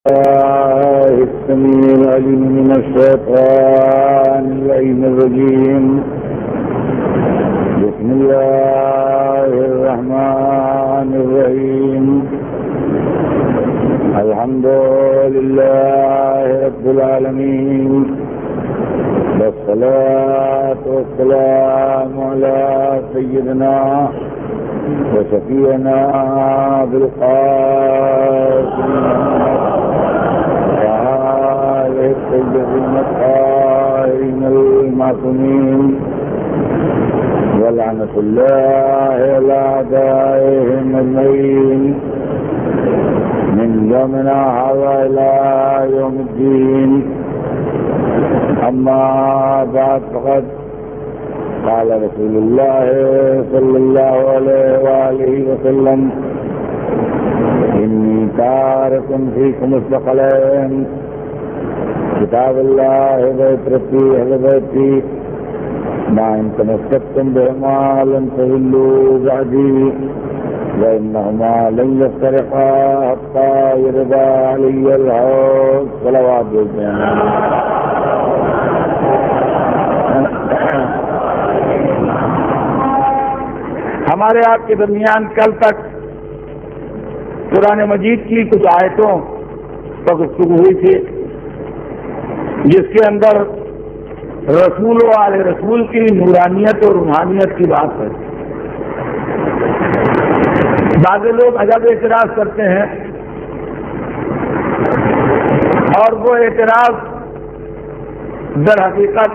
السميع العليم من الشيطان اللعين الرجيم. بسم الله الرحمن الرحيم. الحمد لله رب العالمين، والصلاة والسلام على سيدنا وشفيعنا بالقاسم وآله الطيبين الطاهرين المعصومين، ولعنة الله على أعدائهم أجمعين من يومنا هذا إلى يوم الدين. أما بعد، فقد قال رسول الله صلى الله عليه وآله وسلم: إني تارك فيكم الثقلين، كتاب الله وعترتي أهل بيتي، ما إن تمسكتم بهما لن تضلوا بعدي، وإنهما لن يفترقا حتى يرد علي الحوض. صلوات الجنة. ہمارے آپ کے درمیان کل تک قرآن مجید کی کچھ آیتوں پر گفتگو ہوئی تھی، جس کے اندر رسول و آل رسول کی نورانیت اور روحانیت کی بات ہے. بعض لوگ عجب اعتراض کرتے ہیں، اور وہ اعتراض در حقیقت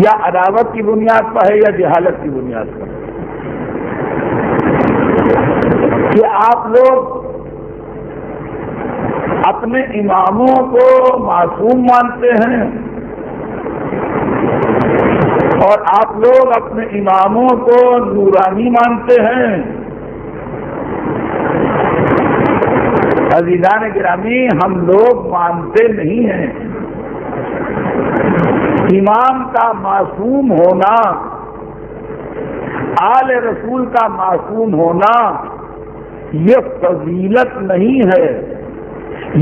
یا عداوت کی بنیاد پر ہے یا جہالت کی بنیاد پر، کہ آپ لوگ اپنے اماموں کو معصوم مانتے ہیں، اور آپ لوگ اپنے اماموں کو نورانی مانتے ہیں. عزیزان گرامی، ہم لوگ مانتے نہیں ہیں. امام کا معصوم ہونا، آل رسول کا معصوم ہونا، یہ فضیلت نہیں ہے،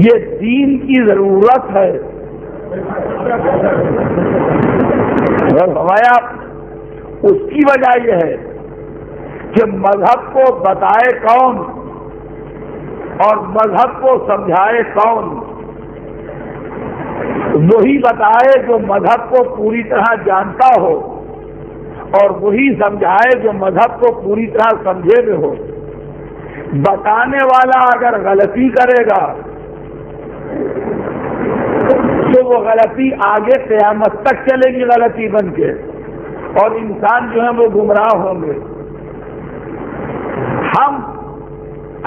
یہ دین کی ضرورت ہے. فرمایا اس کی وجہ یہ ہے کہ مذہب کو بتائے کون اور مذہب کو سمجھائے کون؟ وہی بتائے جو مذہب کو پوری طرح جانتا ہو، اور وہی سمجھائے جو مذہب کو پوری طرح سمجھے ہوئے ہو. بتانے والا اگر غلطی کرے گا تو وہ غلطی آگے قیامت تک چلے گی غلطی بن کے، اور انسان جو ہے وہ گمراہ ہوں گے. ہم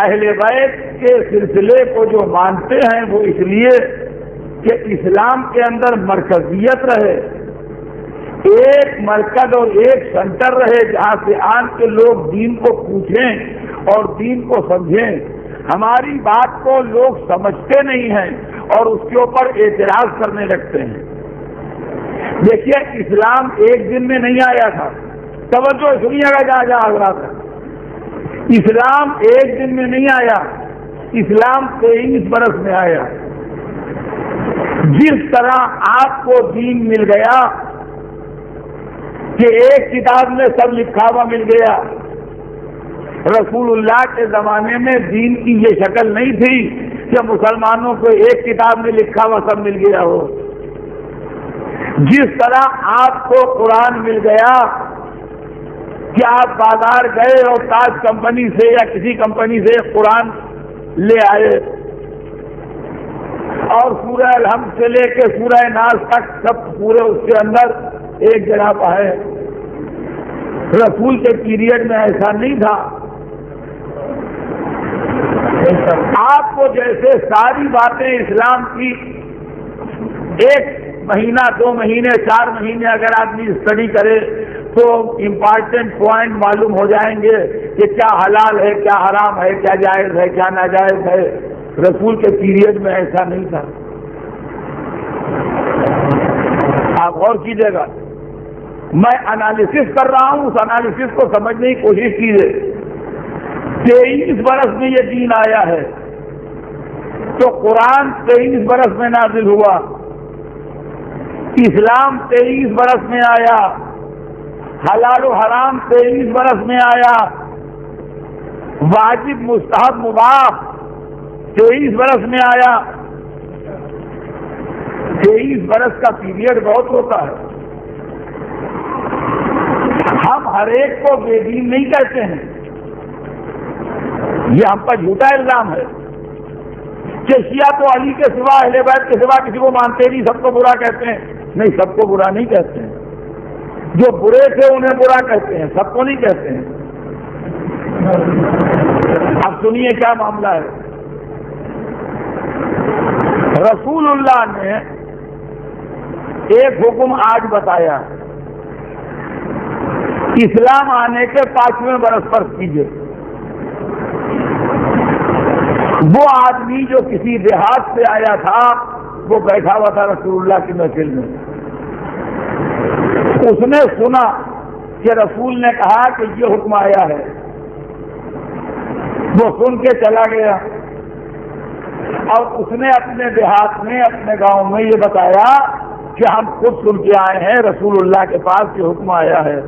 اہل بیت کے سلسلے کو جو مانتے ہیں وہ اس لیے کہ اسلام کے اندر مرکزیت رہے، ایک مرکز اور ایک سینٹر رہے جہاں سے آن کے لوگ دین کو پوچھیں اور دین کو سمجھیں. ہماری بات کو لوگ سمجھتے نہیں ہیں اور اس کے اوپر اعتراض کرنے لگتے ہیں. دیکھیے، اسلام ایک دن میں نہیں آیا تھا. توجہ سنیے گا جہاں جہاں حضرات ہے. اسلام ایک دن میں نہیں آیا، اسلام 23 برس میں آیا. جس طرح آپ کو دین مل گیا کہ ایک کتاب میں سب لکھا ہوا مل گیا، رسول اللہ کے زمانے میں دین کی یہ شکل نہیں تھی کہ مسلمانوں کو ایک کتاب میں لکھا ہوا سب مل گیا ہو. جس طرح آپ کو قرآن مل گیا کہ آپ بازار گئے اور تاج کمپنی سے یا کسی کمپنی سے قرآن لے آئے، اور سورہ الحمد سے لے کے سورہ ناس تک سب پورے اس کے اندر ایک جگہ پر ہے. رسول کے پیریڈ میں ایسا نہیں تھا. آپ کو جیسے ساری باتیں اسلام کی ایک مہینہ، 2 مہینے، 4 مہینے اگر آدمی اسٹڈی کرے تو امپارٹنٹ پوائنٹ معلوم ہو جائیں گے کہ کیا حلال ہے، کیا حرام ہے، کیا جائز ہے، کیا ناجائز ہے. رسول کے پیریڈ میں ایسا نہیں تھا. آپ غور کیجیے گا، میں انالیسس کر رہا ہوں، اس انالیسس کو سمجھنے کی کوشش کیجیے. 23 برس میں یہ دین آیا ہے. تو قرآن 23 برس میں نازل ہوا، اسلام 23 برس میں آیا، حلال و حرام 23 برس میں آیا، واجب مستحب مباح 23 برس میں آیا۔ 23 برس کا پیریڈ بہت ہوتا ہے۔ ہم ہر ایک کو بے دین نہیں کہتے ہیں، یہ ہم پر جھوٹا الزام ہے کہ شیعہ تو علی کے سوا، اہل بیت کے سوا کسی کو مانتے نہیں، سب کو برا کہتے ہیں۔ نہیں، سب کو برا نہیں کہتے ہیں، جو برے تھے انہیں برا کہتے ہیں، سب کو نہیں کہتے ہیں۔ اب سنیے کیا معاملہ ہے۔ رسول اللہ نے ایک حکم آج بتایا، اسلام آنے کے 5ویں برس پر کیجیے۔ وہ آدمی جو کسی دیہات سے آیا تھا وہ بیٹھا ہوا تھا رسول اللہ کی محفل میں، اس نے سنا کہ رسول نے کہا کہ یہ حکم آیا ہے، وہ سن کے چلا گیا اور اس نے اپنے دیہات میں، اپنے گاؤں میں یہ بتایا کہ ہم خود سن کے آئے ہیں رسول اللہ کے پاس یہ حکم آیا ہے۔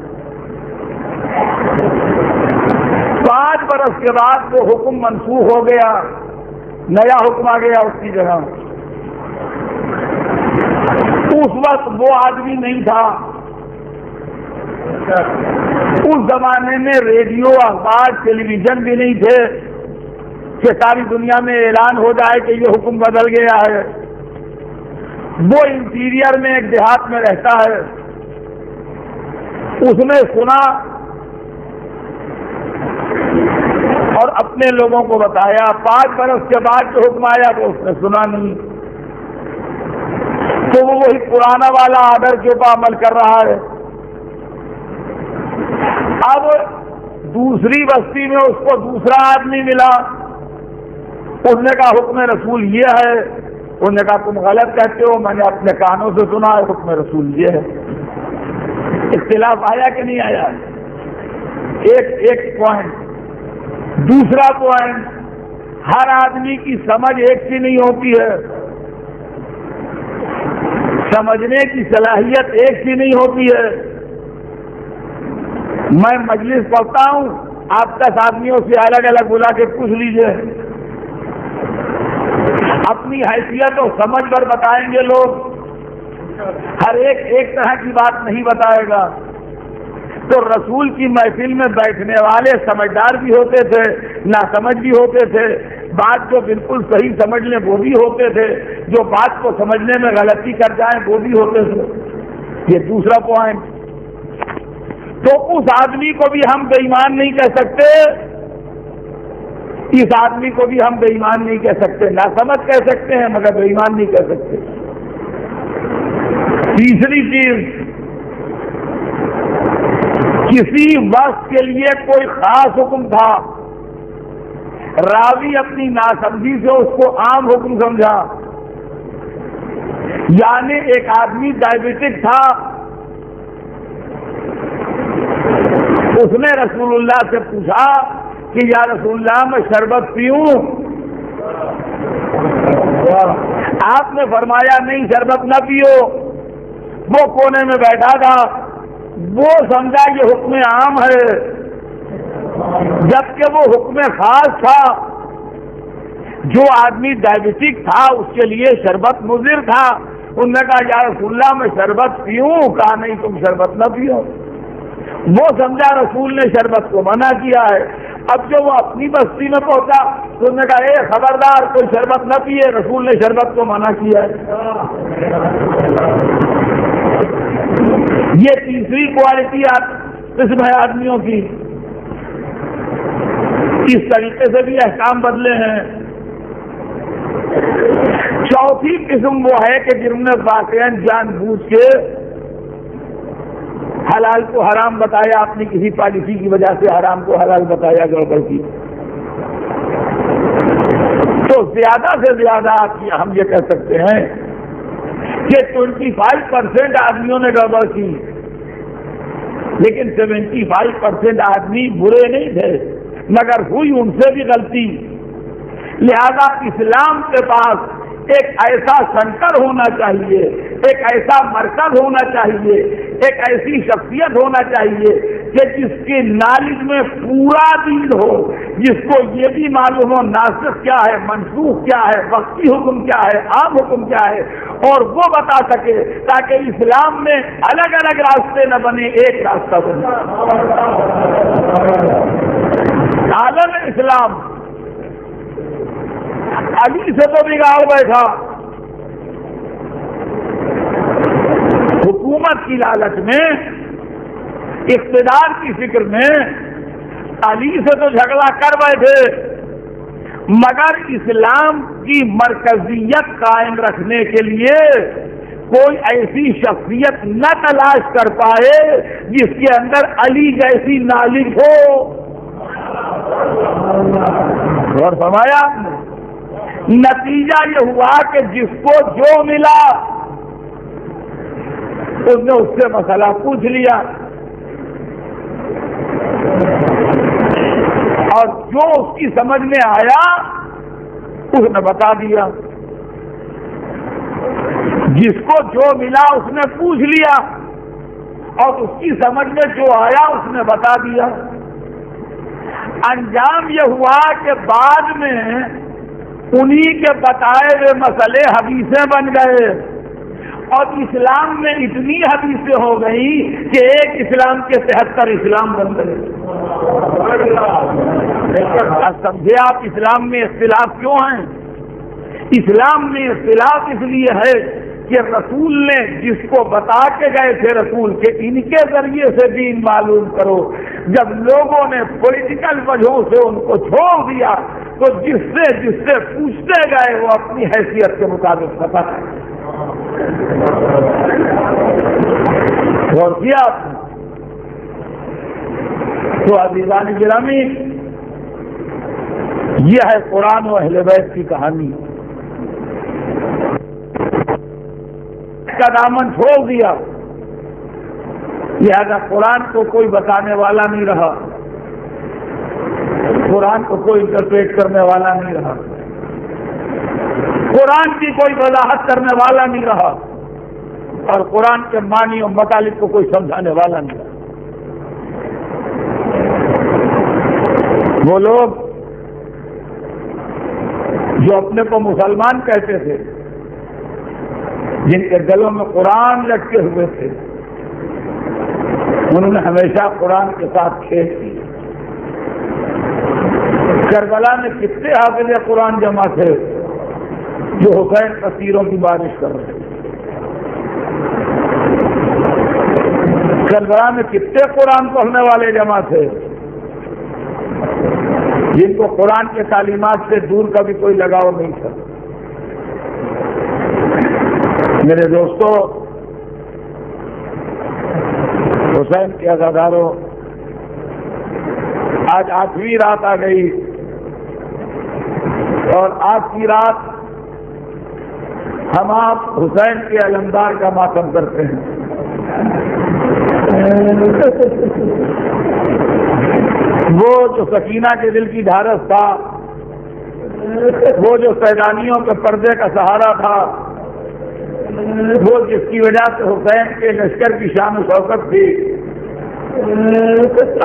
5 برس کے بعد وہ حکم منسوخ ہو گیا، نیا حکم آ گیا اس کی جگہ۔ اس وقت وہ آدمی نہیں تھا، اس زمانے میں ریڈیو، اخبار، ٹیلی ویژن بھی نہیں تھے کہ ساری دنیا میں اعلان ہو جائے کہ یہ حکم بدل گیا ہے۔ وہ انٹیریئر میں ایک دیہات میں رہتا ہے، اس نے سنا اور اپنے لوگوں کو بتایا۔ 5 برس کے بعد جو حکم آیا وہ اس نے سنا نہیں، تو وہ وہی پرانا والا آرڈر کے اوپر عمل کر رہا ہے۔ اب دوسری بستی میں اس کو دوسرا آدمی ملا، اس نے کہا حکم رسول یہ ہے، اس نے کہا تم غلط کہتے ہو، میں نے اپنے کانوں سے سنا ہے حکم رسول یہ ہے۔ اختلاف آیا کہ نہیں آیا؟ ایک پوائنٹ۔ دوسرا پوائنٹ، ہر آدمی کی سمجھ ایک سی نہیں ہوتی ہے، سمجھنے کی صلاحیت ایک سی نہیں ہوتی ہے۔ میں مجلس پڑھتا ہوں، آپ 10 آدمیوں سے الگ الگ بلا کے پوچھ لیجئے، اپنی حیثیت اور سمجھ پر بتائیں گے لوگ، ہر ایک طرح کی بات نہیں بتائے گا۔ تو رسول کی محفل میں بیٹھنے والے سمجھدار بھی ہوتے تھے، ناسمجھ بھی ہوتے تھے، بات جو بالکل صحیح سمجھ لیں وہ بھی ہوتے تھے، جو بات کو سمجھنے میں غلطی کر جائیں وہ بھی ہوتے تھے۔ یہ دوسرا پوائنٹ۔ تو اس آدمی کو بھی ہم بے ایمان نہیں کہہ سکتے، اس آدمی کو بھی ہم بے ایمان نہیں کہہ سکتے، ناسمجھ کہہ سکتے ہیں مگر بے ایمان نہیں کہہ سکتے۔ تیسری چیز، کسی وقت کے لیے کوئی خاص حکم تھا، راوی اپنی ناسمجھی سے اس کو عام حکم سمجھا۔ یعنی ایک آدمی ڈائبیٹک تھا، اس نے رسول اللہ سے پوچھا کہ یا رسول اللہ میں شربت پیوں؟ آپ نے فرمایا نہیں شربت نہ پیو۔ وہ کونے میں بیٹھا تھا، وہ سمجھا یہ حکم عام ہے، جبکہ وہ حکم خاص تھا۔ جو آدمی ڈائبیٹک تھا اس کے لیے شربت مضر تھا، انہوں نے کہا یا رسول اللہ میں شربت پیوں؟ کہا نہیں تم شربت نہ پیو۔ وہ سمجھا رسول نے شربت کو منع کیا ہے۔ اب جو وہ اپنی بستی میں پہنچا تو انہوں نے کہا اے خبردار کوئی شربت نہ پیے، رسول نے شربت کو منع کیا ہے۔ یہ تیسری کوالٹی قسم ہے آدمیوں کی۔ اس طریقے سے بھی احکام بدلے ہیں۔ چوتھی قسم وہ ہے کہ جنہوں نے واقعاً جان بوجھ کے حلال کو حرام بتایا، اپنی کسی پالیسی کی وجہ سے حرام کو حلال بتایا گڑبڑ کی۔ تو زیادہ سے زیادہ ہم یہ کہہ سکتے ہیں کہ 25% آدمیوں نے گڑبڑ کی، لیکن 75% آدمی برے نہیں تھے، مگر ہوئی ان سے بھی غلطی۔ لہذا اسلام کے پاس ایک ایسا سنٹر ہونا چاہیے، ایک ایسا مرکز ہونا چاہیے، ایک ایسی شخصیت ہونا چاہیے کہ جس کی نالج میں پورا دین ہو، جس کو یہ بھی معلوم ہو ناسخ کیا ہے، منسوخ کیا ہے، وقتی حکم کیا ہے، عام حکم کیا ہے، اور وہ بتا سکے تاکہ اسلام میں الگ الگ راستے نہ بنے، ایک راستہ بنے۔ عالم اسلام علی سے تو بگاڑ بیٹھا، حکومت کی لالچ میں، اقتدار کی فکر میں علی سے تو جھگڑا کر بیٹھے، مگر اسلام کی مرکزیت قائم رکھنے کے لیے کوئی ایسی شخصیت نہ تلاش کر پائے جس کے اندر علی جیسی نالج ہو۔ اور فرمایا نتیجہ یہ ہوا کہ جس کو جو ملا اس نے اس سے مسئلہ پوچھ لیا، اور جو اس کی سمجھ میں آیا اس نے بتا دیا، جس کو جو ملا اس نے پوچھ لیا اور اس کی سمجھ میں جو آیا اس نے بتا دیا۔ انجام یہ ہوا کہ بعد میں انہی کے بتائے ہوئے مسئلے حدیثیں بن گئے، اور اسلام میں اتنی حدیثیں ہو گئی کہ ایک اسلام کے 73 اسلام بن گئے۔ سمجھے آپ اسلام میں اختلاف کیوں ہیں؟ اسلام میں اختلاف اس لیے ہے کہ رسول نے جس کو بتا کے گئے تھے رسول کے ان کے ذریعے سے دین معلوم کرو، جب لوگوں نے پولیٹیکل وجہوں سے ان کو چھوڑ دیا تو جس سے پوچھتے گئے وہ اپنی حیثیت کے مطابق پتہ ہے۔ غور کیا آپ نے؟ تو عزیزان گرامی، یہ ہے قرآن و اہل بیت کی کہانی۔ کا دامن چھوڑ دیا، لہذا قرآن کو کوئی بتانے والا نہیں رہا، قرآن کو کوئی انٹرپریٹ کرنے والا نہیں رہا، قرآن کی کوئی وضاحت کرنے والا نہیں رہا، اور قرآن کے معنی اور مطالب کو کوئی سمجھانے والا نہیں رہا۔ وہ لوگ جو اپنے کو مسلمان کہتے تھے، جن کے گلوں میں قرآن لٹکے ہوئے تھے، انہوں نے ہمیشہ قرآن کے ساتھ کھیل کی۔ کربلا میں کتنے حافظ قرآن جمع تھے جو حسین تیروں کی بارش کر رہے تھے؟ کربلا میں کتنے قرآن پڑھنے والے جمع تھے جن کو قرآن کے تعلیمات سے دور کا بھی کوئی لگاؤ نہیں تھا؟ میرے دوستو، حسین کے عزاداروں، آج 8ویں رات آ گئی، اور آج کی رات ہم آپ حسین کے علمدار کا ماتم کرتے ہیں۔ وہ جو سکینہ کے دل کی ڈھارس تھا، وہ جو سیدانیوں کے پردے کا سہارا تھا، وہ جس کی وجہ سے حسین کے لشکر کی شان و شوکت تھی،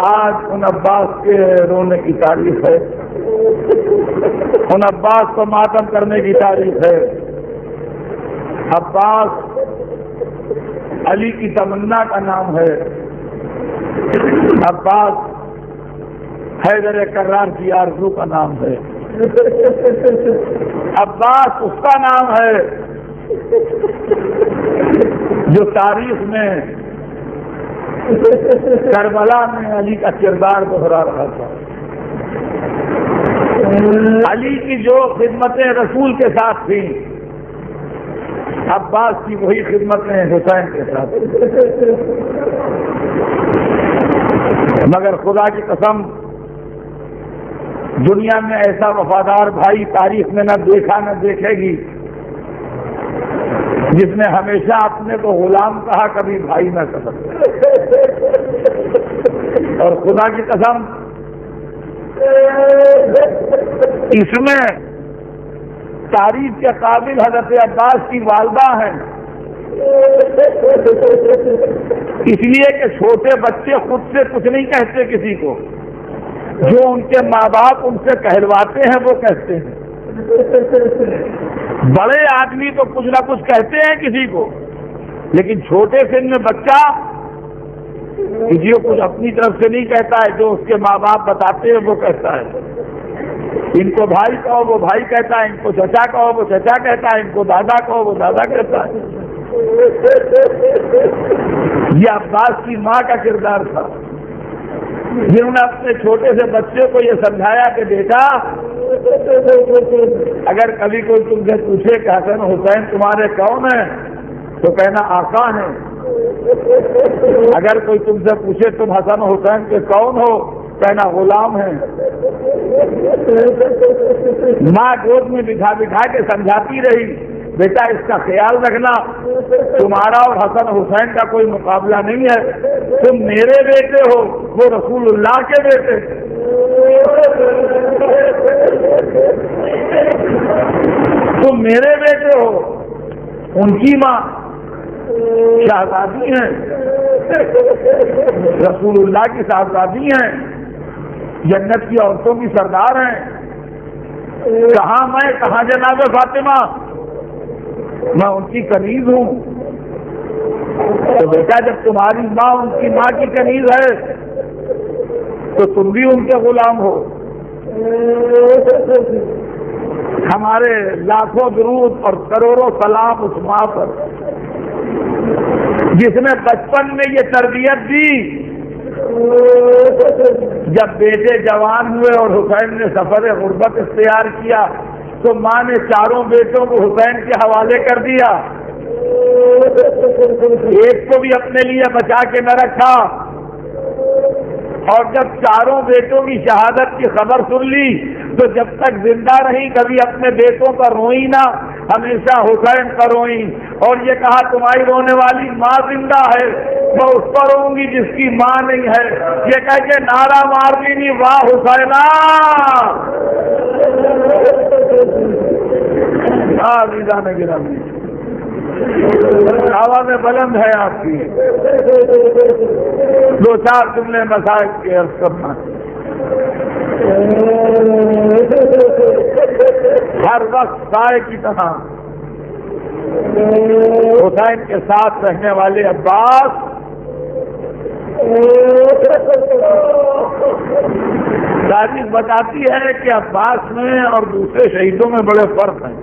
آج ان عباس کے رونے کی تاریخ ہے، ان عباس کو ماتم کرنے کی تاریخ ہے۔ عباس علی کی تمنا کا نام ہے، عباس حیدر کرار کی آرزو کا نام ہے، عباس اس کا نام ہے جو تاریخ میں کربلا میں علی کا کردار دہرا رہا تھا۔ علی کی جو خدمتیں رسول کے ساتھ تھیں، عباس کی وہی خدمتیں حسین کے ساتھ۔ مگر خدا کی قسم، دنیا میں ایسا وفادار بھائی تاریخ میں نہ دیکھا نہ دیکھے گی جس نے ہمیشہ اپنے کو غلام کہا، کبھی بھائی نہ کہا۔ اور خدا کی قسم، اس میں تعریف کے قابل حضرت عباس کی والدہ ہیں، اس لیے کہ چھوٹے بچے خود سے کچھ نہیں کہتے کسی کو، جو ان کے ماں باپ ان سے کہلواتے ہیں وہ کہتے ہیں۔ بڑے آدمی تو کچھ نہ کچھ کہتے ہیں کسی کو، لیکن چھوٹے سن میں بچہ کسی کو کچھ اپنی طرف سے نہیں کہتا ہے، جو اس کے ماں باپ بتاتے ہیں وہ کہتا ہے۔ ان کو بھائی کہو وہ بھائی کہتا ہے، ان کو چچا کہو وہ چچا کہتا ہے، ان کو دادا کہو وہ دادا کہتا ہے۔ یہ عباس کی ماں کا کردار تھا، جنہوں نے اپنے چھوٹے سے بچے کو یہ سمجھایا کہ بیٹا اگر کبھی کوئی تم سے پوچھے کہ حسن حسین تمہارے کون ہیں تو کہنا آقا ہیں، اگر کوئی تم سے پوچھے تم حسن حسین کے کون ہو کہنا غلام ہیں۔ ماں گود میں بٹھا بٹھا کے سمجھاتی رہی، بیٹا اس کا خیال رکھنا، تمہارا اور حسن حسین کا کوئی مقابلہ نہیں ہے، تم میرے بیٹے ہو، وہ رسول اللہ کے بیٹے۔ تم میرے بیٹے ہو، ان کی ماں شہزادی ہیں، رسول اللہ کی شہزادی ہیں، جنت کی عورتوں کی سردار ہیں۔ کہاں میں کہاں جناب فاطمہ، میں ان کی کنیز ہوں۔ تو بیٹا جب تمہاری ماں ان کی ماں کی کنیز ہے تو تم بھی ان کے غلام ہو۔ ہمارے لاکھوں درود اور کروڑوں سلام اس ماں پر جس نے بچپن میں یہ تربیت دی۔ جب بیٹے جوان ہوئے اور حسین نے سفر غربت اختیار کیا تو ماں نے چاروں بیٹوں کو حسین کے حوالے کر دیا، ایک کو بھی اپنے لیے بچا کے نہ رکھا، اور جب چاروں بیٹوں کی شہادت کی خبر سن لی تو جب تک زندہ رہی کبھی اپنے بیٹوں پر روئی نہ، ہمیشہ حسین پر روئی، اور یہ کہا تمہاری رونے والی ماں زندہ ہے، میں اس پر روں گی جس کی ماں نہیں ہے۔ یہ کہہ کے نعرہ مار دی، واہ حسینہ۔ عزیزان گرامی، آواز بلند ہے آپ کی، دو چار جملے مسائل کے عرض کرنا۔ ہر وقت سائے کی طرح حسین کے ساتھ رہنے والے عباس تاریخ بتاتی ہے کہ عباس میں اور دوسرے شہیدوں میں بڑے فرق ہیں۔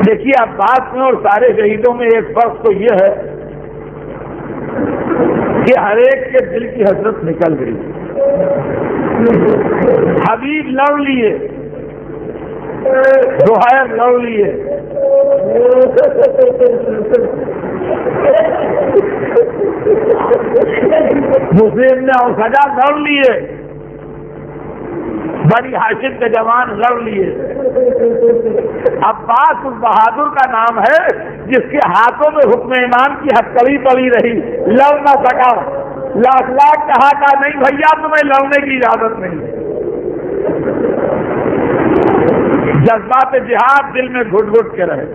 دیکھیے عباس میں اور سارے شہیدوں میں ایک فرق تو یہ ہے کہ ہر ایک کے دل کی حسرت نکل گئی، حبیب لڑ لیے، زہیر لڑ لیے، مسلم نے اور سجا لڑ لیے، بنی ہاشم کے جوان لڑ لیے۔ عباس اس بہادر کا نام ہے جس کے ہاتھوں میں حکم ایمان کی ہتکڑی پڑی رہی، لڑ نہ سکا، لاکھ لاکھ کہا کہ نہیں بھیا تمہیں لڑنے کی اجازت نہیں۔ جذبات جہاد دل میں گھٹ گھٹ کے رہے۔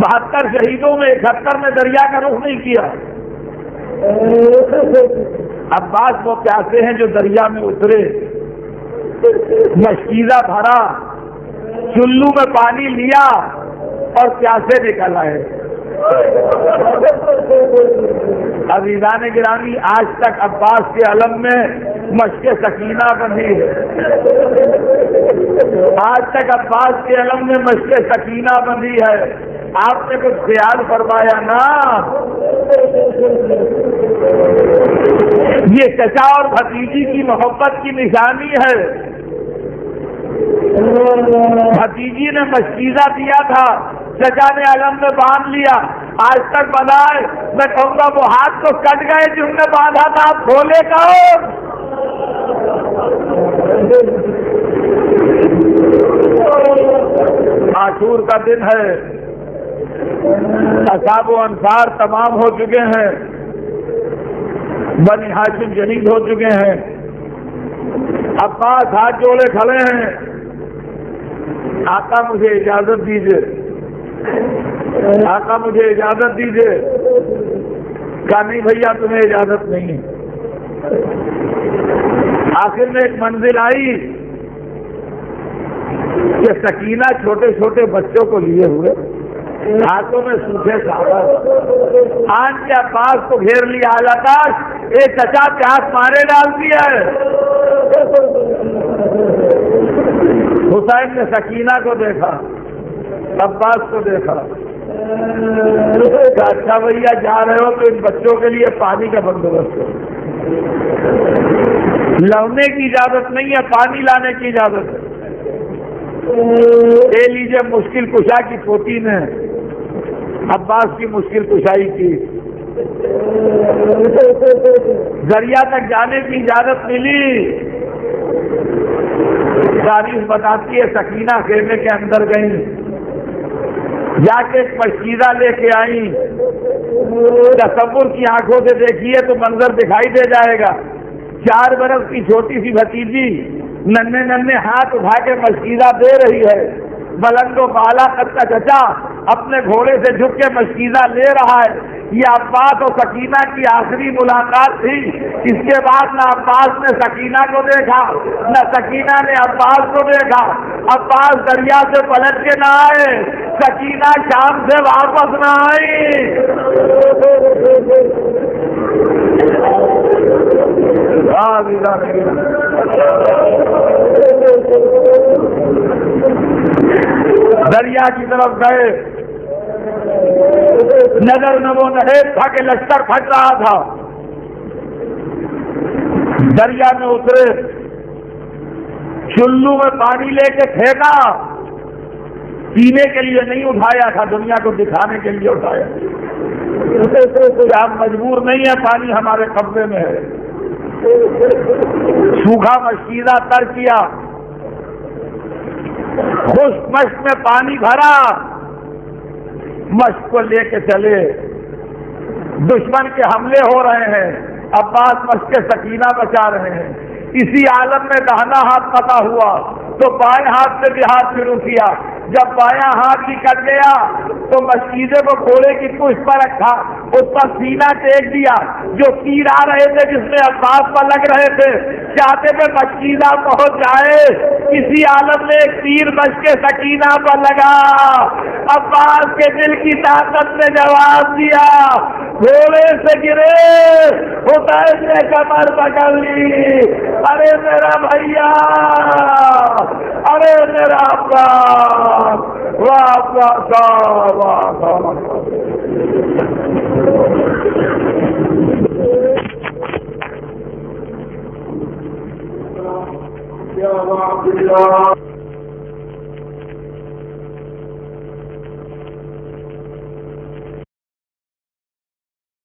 72 شہیدوں میں 71 نے دریا کا رخ نہیں کیا۔ عباس وہ پیاسے ہیں جو دریا میں اترے، مشکیزہ بھرا، چلو میں پانی لیا اور پیاسے نکل آئے۔ عزیزان گرامی، آج تک عباس کے علم میں مشق سکینہ بندھی ہے، آج تک عباس کے علم میں مشق سکینہ بندھی ہے۔ آپ نے کچھ خیال فرمایا نا؟ یہ چچا اور بھتیجی کی محبت کی نشانی ہے۔ بھتیجی نے مشکیزہ دیا تھا، چچا نے علم میں باندھ لیا۔ آج تک بنائے میں کہوں گا وہ ہاتھ تو کٹ گئے جن نے باندھا تھا، آپ کھولے کون؟ عاشور کا دن ہے، اصحاب و انصار تمام ہو چکے ہیں، بنی ہاشم شہید ہو چکے ہیں، عباس ہاتھ جوڑے کھڑے ہیں، آقا مجھے اجازت دیجیے، آقا مجھے اجازت دیجیے۔ کہا نہیں بھیا تمہیں اجازت نہیں ہے۔ آخر میں ایک منزل آئی کہ سکینہ چھوٹے چھوٹے بچوں کو لیے ہوئے، ہاتھوں میں سوکھے چاول، آن کے عباس کو گھیر لیا، آقاش اے چچا پیاس مارے ڈال دیا ہے۔ حسین نے سکینہ کو دیکھا، عباس کو دیکھا، اچھا بھیا جا رہے ہو تو ان بچوں کے لیے پانی کا بندوبست کرو، لونے کی اجازت نہیں ہے، پانی لانے کی اجازت ہے۔ لے لیجیے مشکل کشا کی پوتی نے عباس کی مشکل کشائی کی، دریا تک جانے کی اجازت ملی۔ تاریخ بتاتی ہے سکینہ خیمے کے اندر گئی، جا کے ایک مشکیزہ لے کے آئی، تصور کی آنکھوں سے دیکھیے تو منظر دکھائی دے جائے گا۔ 4 برس کی چھوٹی سی بھتیجی ننھے ننھے ہاتھ اٹھا کے مشکیزہ دے رہی ہے، بلند و بالا قد کا چچا اپنے گھوڑے سے جھک کے مشکیزہ لے رہا ہے۔ یہ عباس اور سکینہ کی آخری ملاقات تھی، اس کے بعد نہ عباس نے سکینہ کو دیکھا نہ سکینہ نے عباس کو دیکھا۔ عباس دریا سے پلٹ کے نہ آئے، سکینہ شام سے واپس نہ آئی۔ دریا کی طرف گئے، نظر نہ وہ نہیب تھا کہ لشکر پھٹ رہا تھا، دریا میں اترے، چلو میں پانی لے کے پھینکا، پینے کے لیے نہیں اٹھایا تھا، دنیا کو دکھانے کے لیے اٹھایا۔ ہم مجبور نہیں ہے، پانی ہمارے قبضے میں ہے۔ سوکھا مشکیزہ تر کیا، خشک مشک میں پانی بھرا، مشک کو لے کے چلے۔ دشمن کے حملے ہو رہے ہیں، عباس مشک کے سکینہ بچا رہے ہیں۔ اسی عالم میں داہنا ہاتھ قطع ہوا تو بائیں ہاتھ سے جہاد شروع کیا۔ جب بایاں ہاتھ ہی کٹ گیا تو مشکیزے کو گھوڑے کی پشت پر رکھا، اس پر سینہ ٹیک دیا، جو تیر آ رہے تھے جس میں عباس پر لگ رہے تھے، چاہتے پہ مشکیزہ پہنچ جائے، کسی عالم میں ایک تیر مشک کے سکینہ پر لگا، عباس کے دل کی طاقت نے جواب دیا، گھوڑے سے گرے، حسین نے کمر پکڑ لی، ارے میرا بھیا، ارے میرا عباس، واپس آ۔